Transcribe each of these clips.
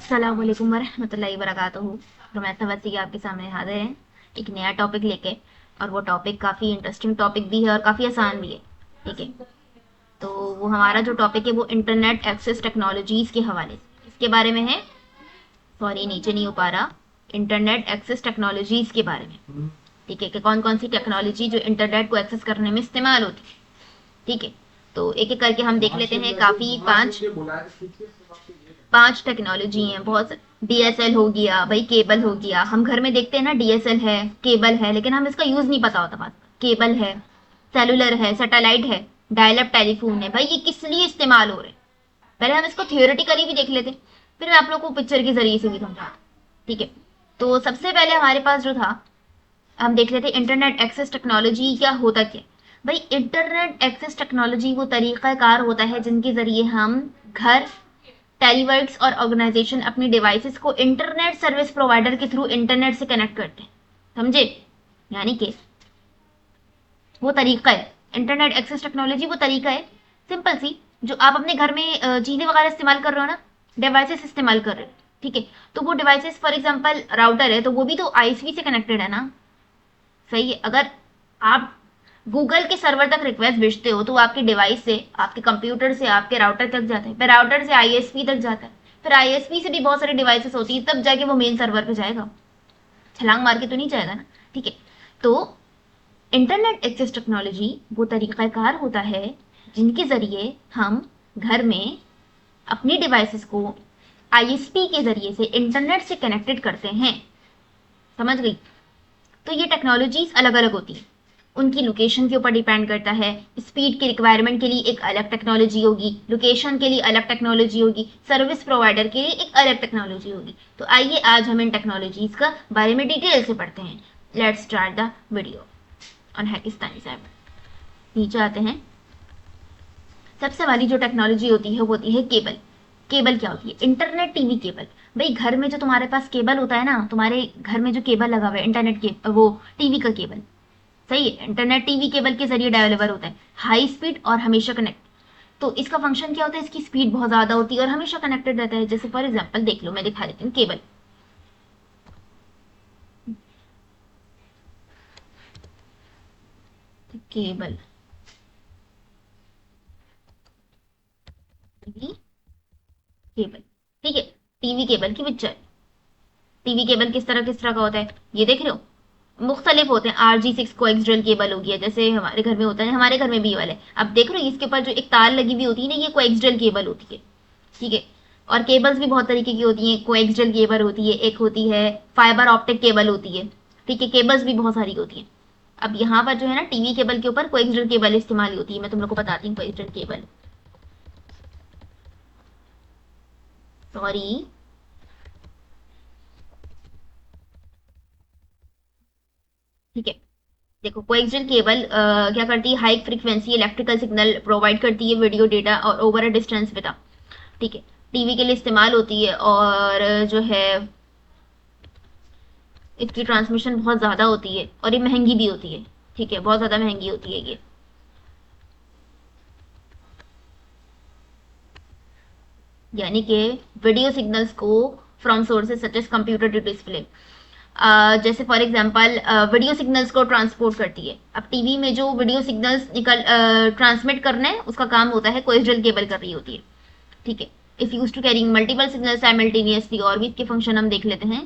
अस्सलाम वालेकुम वरहमतुल्लाहि वबरकातुहू। तो मैं तवस्सी आपके सामने हाजिर है एक नया टॉपिक लेके। और वो टॉपिक काफ़ी इंटरेस्टिंग टॉपिक भी है और काफ़ी आसान भी है। ठीक है, तो वो हमारा जो टॉपिक है वो इंटरनेट एक्सेस टेक्नोलॉजीज़ के हवाले से इसके बारे में है। सॉरी, नीचे नहीं हो पा रहा। इंटरनेट एक्सेस टेक्नोलॉजीज़ के बारे में। ठीक है, कि कौन कौन सी टेक्नोलॉजी जो इंटरनेट को एक्सेस करने में इस्तेमाल होती है। ठीक है, तो एक एक करके हम देख लेते हैं। काफ़ी पांच पांच टेक्नोलॉजी हैं बहुत। डीएसएल हो गया भाई, केबल हो गया। हम घर में देखते हैं ना, डीएसएल है, केबल है, लेकिन हम इसका यूज नहीं पता होता। बात केबल है, सेलुलर है, सैटेलाइट है, डायल अप टेलीफोन है। भाई ये किस लिए इस्तेमाल हो रहे हैं, पहले हम इसको थियोरेटिकली भी देख लेते, फिर मैं आप लोग को पिक्चर के जरिए से भी समझाता। ठीक है, तो सबसे पहले हमारे पास जो था, हम देख लेते इंटरनेट एक्सेस टेक्नोलॉजी क्या होता क्या। भाई इंटरनेट एक्सेस टेक्नोलॉजी वो तरीका कार होता है जिनके जरिए हम घर, टेलीवर्क्स और ऑर्गेनाइजेशन अपनी डिवाइसेस को इंटरनेट सर्विस प्रोवाइडर के थ्रू इंटरनेट से कनेक्ट करते हैं। समझे, यानी कि वो तरीका है। इंटरनेट एक्सेस टेक्नोलॉजी वो तरीका है, सिंपल सी, जो आप अपने घर में चीजें वगैरह इस्तेमाल कर रहे हो ना, डिवाइसेस इस्तेमाल कर रहे हो। ठीक है, तो वो डिवाइसेस फॉर एग्जांपल राउटर है, तो वो भी तो आईएसपी से कनेक्टेड है ना। सही है, अगर आप गूगल के सर्वर तक रिक्वेस्ट भेजते हो तो वो आपके डिवाइस से, आपके कंप्यूटर से आपके राउटर तक जाता है, फिर राउटर से आईएसपी तक जाता है, फिर आईएसपी से भी बहुत सारी डिवाइसेस होती है, तब जाके वो मेन सर्वर पे जाएगा। छलांग मार के तो नहीं जाएगा ना। ठीक है, तो इंटरनेट एक्सेस टेक्नोलॉजी वो तरीकाकार होता है जिनके जरिए हम घर में अपनी डिवाइसेस को आईएसपी के जरिए से इंटरनेट से कनेक्टेड करते हैं। समझ गई। तो ये टेक्नोलॉजीज अलग अलग होती है, उनकी लोकेशन के ऊपर डिपेंड करता है। स्पीड की रिक्वायरमेंट के लिए एक अलग टेक्नोलॉजी होगी, लोकेशन के लिए अलग टेक्नोलॉजी होगी, सर्विस प्रोवाइडर के लिए एक अलग टेक्नोलॉजी होगी। तो आइए आज हम इन टेक्नोलॉजीज का बारे में डिटेल से पढ़ते हैं। Let's start the video on हैकिस्तानी साहब। नीचे आते हैं। सबसे वाली जो टेक्नोलॉजी होती है वो होती है केबल। केबल क्या होती है? Internet TV cable. भाई घर में जो तुम्हारे पास केबल होता है ना, तुम्हारे घर में जो केबल लगा हुआ है इंटरनेट के, वो टीवी का केबल। सही है, इंटरनेट टीवी केबल के जरिए डिलीवर होता है, हाई स्पीड और हमेशा कनेक्ट। तो इसका फंक्शन क्या होता है? इसकी स्पीड बहुत ज्यादा होती है और हमेशा कनेक्टेड रहता है। जैसे फॉर एग्जांपल देख लो, मैं दिखा देती हूँ केबल। Cable, TV cable. ठीक है, टीवी केबल की पिक्चर। टीवी केबल किस तरह का होता है ये देख रहे हो? मुख्तलिफ होते हैं। RG6 कोएक्सियल केबल हो गया, जैसे हमारे घर में होता है, हमारे घर में भी ये वाला है। अब देख रहे हो इसके ऊपर जो एक तार लगी हुई होती है ना, ये कोएक्सियल केबल होती है। ठीक है, और केबल्स भी बहुत तरीके की होती हैं। कोएक्सियल केबल होती है, एक होती है फाइबर ऑप्टिक केबल होती है। ठीक है, केबल्स भी बहुत सारी होती हैं। अब यहाँ पर जो है ना, टीवी केबल के ऊपर कोएक्सियल केबल इस्तेमाल होती है। मैं तुम लोग को बताती हूँ कोएक्सियल केबल। सॉरी, ठीक है। देखो, कोएक्सियल केबल क्या करती है? High frequency electrical signal provide करती है, वीडियो डेटा और ओवर अ डिस्टेंस विदा। ठीक है, टीवी के लिए इस्तेमाल होती है और जो है इसकी ट्रांसमिशन बहुत ज़्यादा होती है और ये महंगी भी होती है। ठीक है, बहुत ज़्यादा महंगी होती है ये। यानी कि वीडियो सिग्नल्स को from sources such as computer to display. जैसे फॉर एग्जांपल वीडियो सिग्नल्स को ट्रांसपोर्ट करती है। अब टीवी में जो वीडियो सिग्नल्स निकल ट्रांसमिट करना है, उसका काम होता है कोएक्सियल केबल कर रही होती है। ठीक है, if use to carrying multiple signal simultaneously. और भी इसके फंक्शन हम देख लेते हैं।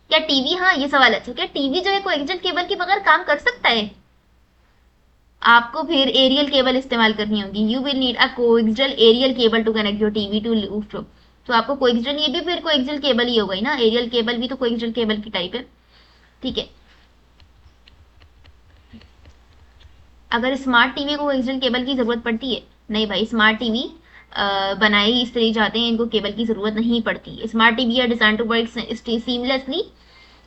क्या टीवी, हाँ ये सवाल अच्छा, क्या टीवी जो है कोएक्सियल केबल के बगैर काम कर सकता है? आपको फिर एरियल केबल इस्तेमाल करनी होगी। You will need a coaxial aerial cable to connect your TV to rooftop. तो आपको कोएक्सियल, ये भी फिर कोएक्सियल केबल ही हो गई ना, एरियल केबल भी तो कोएक्सियल केबल की टाइप है। ठीक है, अगर स्मार्ट टीवी को कोएक्सियल केबल की जरूरत पड़ती है? नहीं भाई, स्मार्ट टीवी बनाए ही इस तरह जाते हैं, इनको केबल की जरूरत नहीं पड़ती। Smart TV are designed to work seamlessly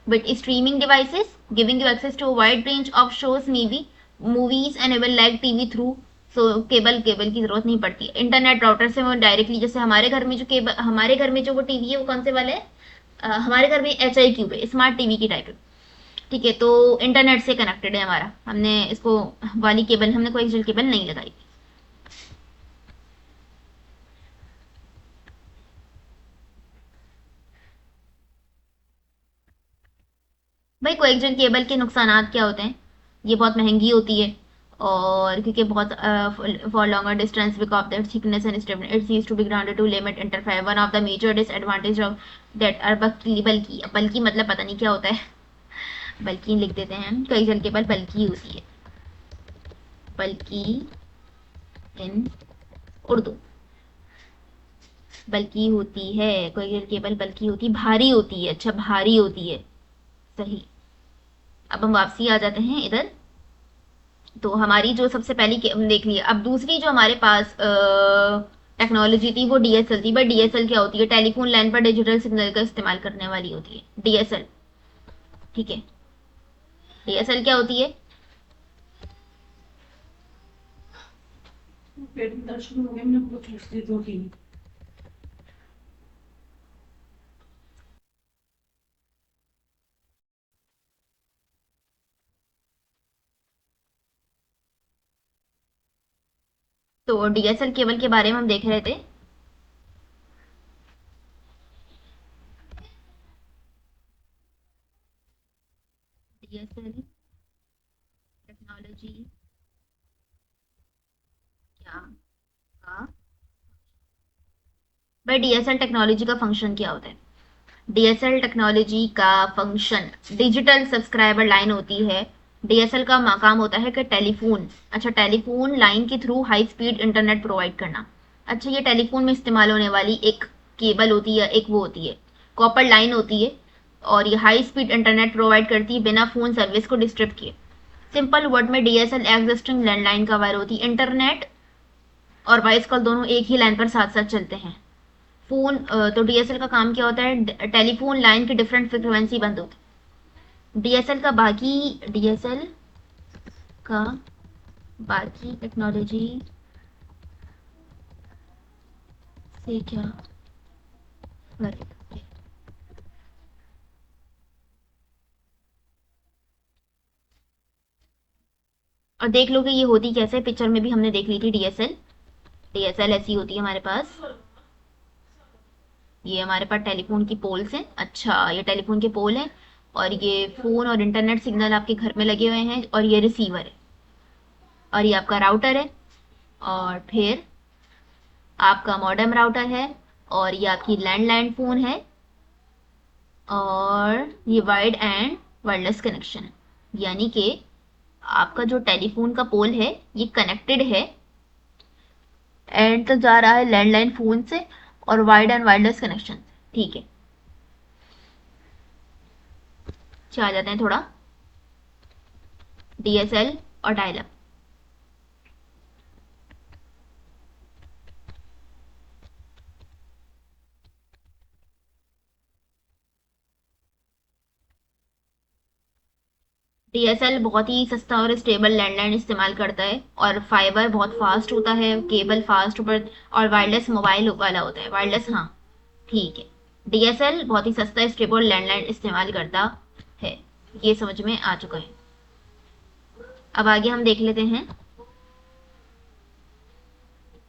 with streaming devices, giving you access to a wide range of shows, maybe movies and even live TV through। So cable cable की जरूरत नहीं पड़ती। इंटरनेट राउटर से वो directly, जैसे हमारे घर में जो केबल, हमारे घर में जो वो टीवी है वो कौन से वाले है? हमारे घर में HI क्यूब है, स्मार्ट टीवी की टाइप है। ठीक है, तो इंटरनेट से कनेक्टेड है हमारा, हमने इसको वाली केबल, हमने कोई एक्चुअल केबल नहीं लगाई। भाई कोएक्सियल केबल के नुकसानात क्या होते हैं? ये बहुत महंगी होती है, और क्योंकि बहुत for longer distance because of that thickness and stiffness it's used to be grounded to limit interfere one of the major disadvantage of that are बल्कि बल्कि बल्कि मतलब पता नहीं क्या होता है। बल्कि लिख देते हैं हम, कोएक्सियल केबल बल्कि होती है, बल्कि इन उर्दू बल्कि होती है, कोएक्सियल केबल बल्कि होती, भारी होती है, अच्छा भारी होती है, सही। अब हम वापसी आ जाते हैं इधर। तो हमारी जो सबसे पहली देख लिया, अब दूसरी जो हमारे पास टेक्नोलॉजी थी वो डीएसएल थी। बट डीएसएल क्या होती है? टेलीफोन लाइन पर डिजिटल सिग्नल का इस्तेमाल करने वाली होती है डीएसएल। ठीक है, डीएसएल क्या होती है? पेट में दर्द शुरू हो गया, मैंने बहुत लिख दी 2-3। तो डीएसएल केबल के बारे में हम देख रहे थे। डीएसएल टेक्नोलॉजी क्या था? भाई डीएसएल टेक्नोलॉजी का फंक्शन क्या होता है? डीएसएल टेक्नोलॉजी का फंक्शन डिजिटल सब्सक्राइबर लाइन होती है। डीएसएल का काम होता है कि टेलीफोन, अच्छा टेलीफोन लाइन के through high speed internet provide करना। अच्छा, ये टेलीफोन में इस्तेमाल होने वाली एक केबल होती है, एक वो होती है कॉपर लाइन होती है, और ये हाई स्पीड इंटरनेट प्रोवाइड करती है बिना फोन सर्विस को डिस्टर्ब किए। सिंपल वर्ड में डीएसएल एग्जिस्टिंग लैंडलाइन का वायर होती है। इंटरनेट और वॉइस कॉल दोनों एक ही लाइन पर साथ साथ चलते हैं। फोन तो डीएसएल का काम क्या होता है? टेलीफोन लाइन की डिफरेंट फ्रिक्वेंसी बंद होती है। डीएसएल का बाकी टेक्नोलॉजी से क्या फर्क है? और देख लो कि ये होती कैसे, पिक्चर में भी हमने देख ली थी डीएसएल। डीएसएल ऐसी होती है हमारे पास। ये हमारे पास टेलीफोन की पोल्स हैं, अच्छा ये टेलीफोन के पोल हैं, और ये फोन और इंटरनेट सिग्नल आपके घर में लगे हुए हैं, और ये रिसीवर है, और ये आपका राउटर है, और फिर आपका मॉडेम राउटर है, और ये आपकी लैंडलाइन फोन है, और ये वाइड एंड वायरलेस कनेक्शन है। यानी कि आपका जो टेलीफोन का पोल है ये कनेक्टेड है, एंड तक जा रहा है लैंडलाइन फोन से और वाइड एंड वायरलेस कनेक्शन। ठीक है, आ जाते हैं थोड़ा डीएसएल और डायल अप। डीएसएल बहुत ही सस्ता और स्टेबल लैंडलाइन इस्तेमाल करता है, और फाइबर बहुत फास्ट होता है, केबल फास्ट पर, और वायरलेस मोबाइल वाला होता है, वायरलेस हाँ। ठीक है, डीएसएल बहुत ही सस्ता स्टेबल लैंडलाइन इस्तेमाल करता है, ये समझ में आ चुका है। अब आगे हम देख लेते हैं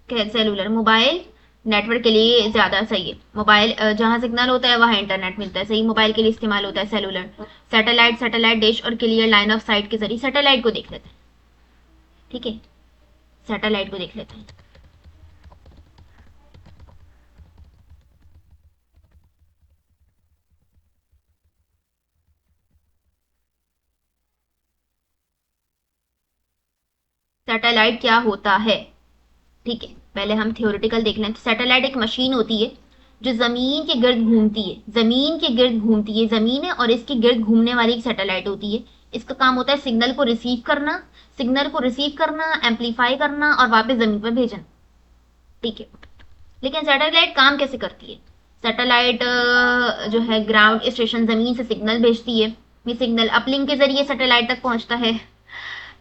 सेलुलर मोबाइल नेटवर्क के लिए ज़्यादा सही है। मोबाइल जहाँ सिग्नल होता है वहाँ इंटरनेट मिलता है, सही मोबाइल के लिए इस्तेमाल होता है सेलुलर। सैटेलाइट डिश और क्लियर लाइन ऑफ साइट के जरिए सैटेलाइट को देख लेते हैं। ठीक है, सैटेलाइट को देख लेते हैं। सैटेलाइट क्या होता है? ठीक है, पहले हम थियोरिटिकल देख लें। तो सैटेलाइट एक मशीन होती है जो जमीन के गिर्द घूमती है, जमीन के गिर्द घूमती है, जमीन है और इसके गिर्द घूमने वाली एक सैटेलाइट होती है। इसका काम होता है सिग्नल को रिसीव करना, एम्पलीफाई करना और वापस जमीन पर भेजना। ठीक है, लेकिन सैटेलाइट काम कैसे करती है? सैटेलाइट जो है ग्राउंड स्टेशन जमीन से सिग्नल भेजती है, ये सिग्नल अपलिंक के जरिए सैटेलाइट तक पहुंचता है।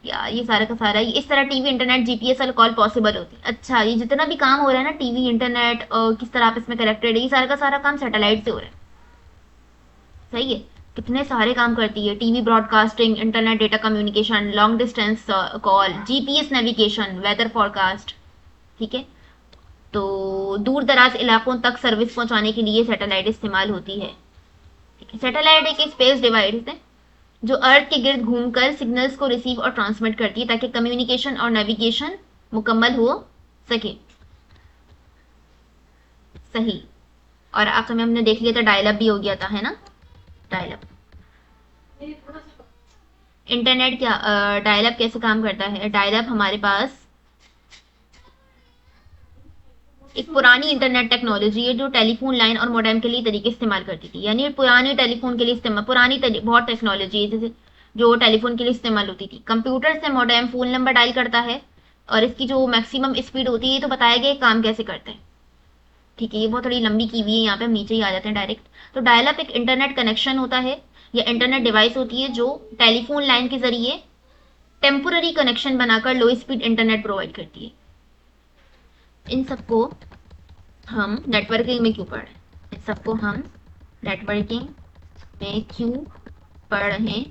या ये सारा का सारा इस तरह टीवी इंटरनेट जीपीएस वाला कॉल पॉसिबल होती है। अच्छा, ये जितना भी काम हो रहा है ना, टीवी इंटरनेट किस तरह आप इसमें कनेक्टेड है, ये सारा का सारा काम सैटेलाइट से हो रहा है। सही है, कितने सारे काम करती है, TV broadcasting, internet data communication, long distance call, GPS navigation, weather forecast. ठीक है, तो दूर दराज इलाकों तक सर्विस पहुंचाने के लिए सैटेलाइट इस्तेमाल होती है। ठीक है, सैटेलाइट एक स्पेस डिवाइस है जो अर्थ के गिर्द घूमकर सिग्नल्स को रिसीव और ट्रांसमिट करती है ताकि कम्युनिकेशन और नेविगेशन मुकम्मल हो सके। सही। और आखिर में हमने देख लिया था डायल अप भी हो गया था, है ना। Dial up. इंटरनेट क्या, डायल अप कैसे काम करता है? डायल अप हमारे पास एक पुरानी इंटरनेट टेक्नोलॉजी है जो टेलीफोन लाइन और मोडेम के लिए तरीके इस्तेमाल करती थी। यानी पुरानी टेलीफोन के लिए इस्तेमाल, बहुत टेक्नोलॉजी है जैसे जो टेलीफोन के लिए इस्तेमाल होती थी। कंप्यूटर से मोडेम फोन नंबर डायल करता है और इसकी जो मैक्सिमम स्पीड होती है, तो बताया गया काम कैसे करते हैं। ठीक है, ये बहुत थोड़ी लंबी की हुई है, यहाँ पे हम नीचे ही आ जाते हैं डायरेक्ट। तो डायल अप एक इंटरनेट कनेक्शन होता है या इंटरनेट डिवाइस होती है जो टेलीफोन लाइन के जरिए टेम्पोररी कनेक्शन बनाकर लो स्पीड इंटरनेट प्रोवाइड करती है। इन सबको हम नेटवर्किंग में क्यों पढ़ रहे हैं? इन सबको हम नेटवर्किंग में क्यों पढ़ रहे हैं?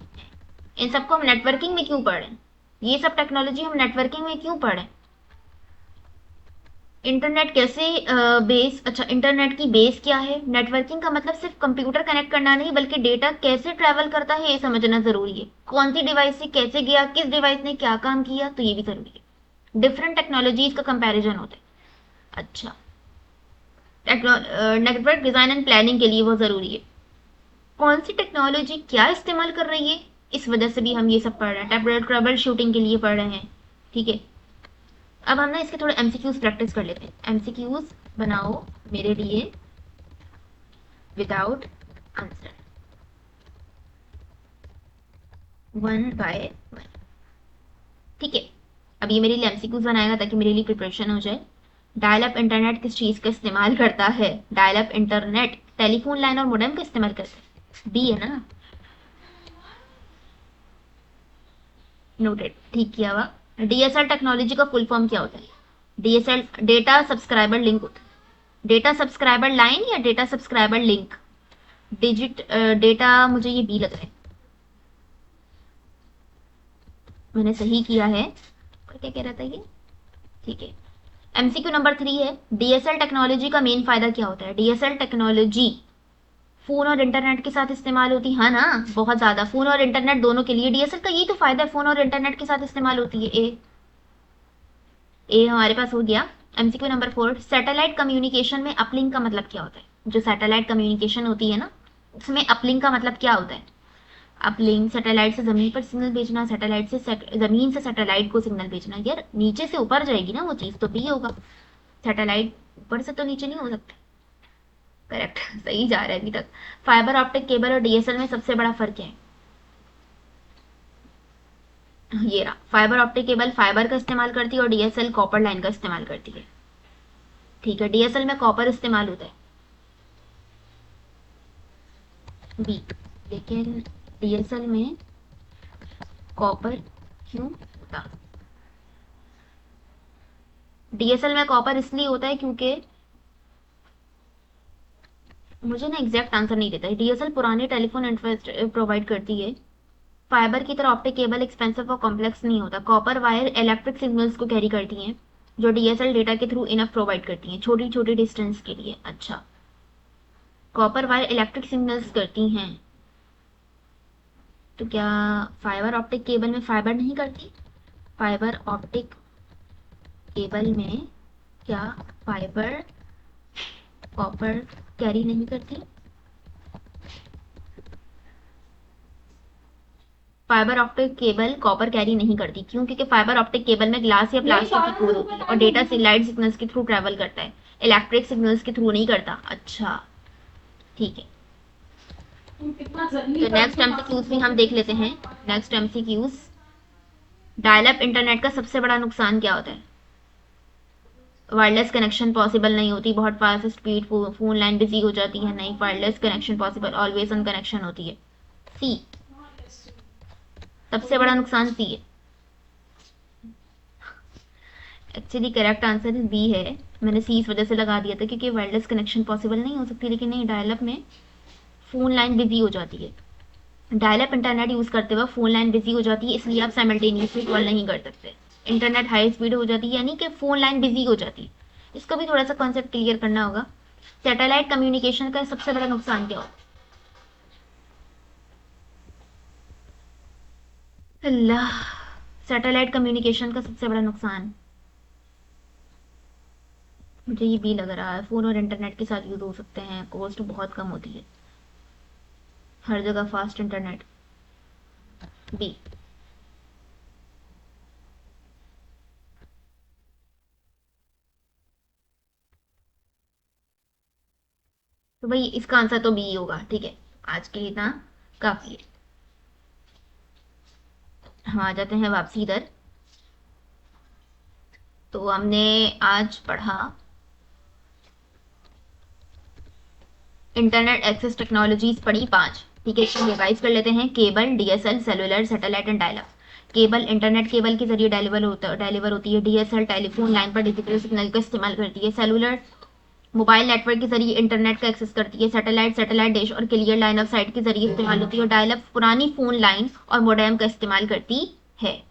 इन सबको हम नेटवर्किंग में क्यों पढ़ रहे हैं? ये सब टेक्नोलॉजी हम नेटवर्किंग में क्यों पढ़ रहे हैं? इंटरनेट कैसे बेस, अच्छा इंटरनेट की बेस क्या है? नेटवर्किंग का मतलब सिर्फ कंप्यूटर कनेक्ट करना नहीं, बल्कि डेटा कैसे ट्रैवल करता है ये समझना जरूरी है। कौन सी डिवाइस से कैसे गया, किस डिवाइस ने क्या काम किया, तो ये भी जरूरी है। डिफरेंट टेक्नोलॉजीज का कंपैरिजन होता है। अच्छा, नेटवर्क डिजाइन एंड प्लानिंग के लिए वो जरूरी है। कौन सी टेक्नोलॉजी क्या इस्तेमाल कर रही है, इस वजह से भी हम ये सब पढ़ रहे हैं। ट्रबल शूटिंग के लिए पढ़ रहे हैं। ठीक है, अब हम ना इसके थोड़े एमसीक्यूज प्रैक्टिस कर लेते हैं। एमसीक्यूज बनाओ मेरे लिए विदाउट आंसर, 1 by 1। ठीक है, अब ये मेरे लिए एमसीक्यूज बनाएगा ताकि मेरे लिए प्रिपरेशन हो जाए। डायल अप इंटरनेट किस चीज का इस्तेमाल करता है? Dial up internet telephone line और मोडेम का इस्तेमाल करता है। बी है ना, नोटेड, ठीक किया हुआ। डीएसएल टेक्नोलॉजी का फुल फॉर्म क्या होता है? डीएसएल डेटा सब्सक्राइबर लिंक होता है। डेटा सब्सक्राइबर लाइन या data subscriber link? Digit data, मुझे ये बी लग रहा है, मैंने सही किया है। क्या कह रहा था ये? ठीक है। एमसीक्यू नंबर 3 है, डीएसएल टेक्नोलॉजी का मेन फायदा क्या होता है? डीएसएल टेक्नोलॉजी फोन और इंटरनेट के साथ इस्तेमाल होती है ना, बहुत ज्यादा, फोन और इंटरनेट दोनों के लिए डीएसएल का यही तो फायदा है, फोन और इंटरनेट के साथ इस्तेमाल होती है। ए हमारे पास हो गया। एमसीक्यू नंबर 4, सैटेलाइट कम्युनिकेशन में अपलिंक का मतलब क्या होता है? जो सैटेलाइट कम्युनिकेशन होती है ना, उसमें अपलिंक का मतलब क्या होता है? अपलिंक सैटेलाइट से जमीन पर सिग्नल भेजना, सैटेलाइट से जमीन से सैटेलाइट को सिग्नल भेजना। यार नीचे से ऊपर जाएगी ना वो चीज, तो भी होगा। सैटेलाइट ऊपर से तो नीचे नहीं हो सकता। करेक्ट, सही जा रहा है अभी तक। फाइबर ऑप्टिक केबल और डीएसएल में सबसे बड़ा फर्क क्या है? ये रहा, फाइबर ऑप्टिक केबल फाइबर का इस्तेमाल करती है और डीएसएल कॉपर लाइन का इस्तेमाल करती है। ठीक है, डीएसएल में कॉपर इस्तेमाल होता है। बी, लेकिन डीएसएल में कॉपर क्यों होता? डीएसएल में कॉपर इसलिए होता है क्योंकि, मुझे ना एग्जैक्ट आंसर नहीं देता है। डीएसएल पुराने टेलीफोन इंफ्रास्ट्रक्चर प्रोवाइड करती है। फाइबर की तरह ऑप्टिक केबल एक्सपेंसिव और कॉम्प्लेक्स नहीं होता। कॉपर वायर इलेक्ट्रिक सिग्नल्स को कैरी करती हैं, जो डीएसएल डेटा के थ्रू इनफ प्रोवाइड करती हैं छोटी छोटी डिस्टेंस के लिए। अच्छा, कॉपर वायर इलेक्ट्रिक सिग्नल्स करती हैं, तो क्या फाइबर ऑप्टिक केबल में फाइबर नहीं करती? फाइबर ऑप्टिक केबल में क्या फाइबर कॉपर कैरी नहीं करती? Fibre optic cable copper carry नहीं करती, क्यों? क्योंकि फाइबर ऑप्टिक केबल में ग्लास या प्लास्टिक की कोर होती है और डेटा से लाइट सिग्नल्स के थ्रू ट्रेवल करता है, इलेक्ट्रिक सिग्नल्स के थ्रू नहीं करता। अच्छा, ठीक है। तो नेक्स्ट एमसीक्यूज भी हम देख लेते हैं। Next MCQs, dial up internet का सबसे बड़ा नुकसान क्या होता है? वायरलेस कनेक्शन पॉसिबल नहीं होती, बहुत fast speed, phone line busy हो जाती है। नहीं, wireless connection possible, always on connection होती है। सी, सबसे बड़ा नुकसान सी है। एक्चुअली करेक्ट आंसर बी है, मैंने सी इस वजह से लगा दिया था क्योंकि वायरलेस कनेक्शन पॉसिबल नहीं हो सकती। लेकिन नहीं, डायलअप में फोन लाइन बिजी हो जाती है। डायलअप इंटरनेट यूज करते वक्त फोन लाइन बिजी हो जाती है, इसलिए आप साइमल्टेनियसली कॉल नहीं कर सकते। इंटरनेट हाई स्पीड हो जाती है यानी कि फोन लाइन बिजी हो जाती है। इसका भी थोड़ा सा कॉन्सेप्ट क्लियर करना होगा। सैटेलाइट कम्युनिकेशन का सबसे बड़ा नुकसान क्या होता है? अल्लाह। सैटेलाइट कम्युनिकेशन का सबसे बड़ा नुकसान मुझे ये भी लग रहा है, फ़ोन और इंटरनेट के साथ यूज़ हो सकते हैं, कॉस्ट बहुत कम होती है, हर जगह फास्ट इंटरनेट भी। तो भाई इसका आंसर तो बी ही होगा, ठीक है। आज के लिए इतना काफ़ी है। हम आ जाते हैं वापसी इधर। तो हमने आज पढ़ा इंटरनेट एक्सेस टेक्नोलॉजीज पढ़ी 5, ठीक है। इसको रिवाइज कर लेते हैं। Cable, DSL, cellular, satellite and dial up. Cable internet cable के जरिए डिलीवर होती है। डीएसएल टेलीफोन लाइन पर डिजिटल सिग्नल का इस्तेमाल करती है। सेलुलर मोबाइल नेटवर्क के जरिए इंटरनेट का एक्सेस करती है। सैटेलाइट डिश और क्लियर लाइन ऑफ साइट के जरिए इस्तेमाल होती है। और डायल अप पुरानी फोन लाइन और मोडेम का इस्तेमाल करती है।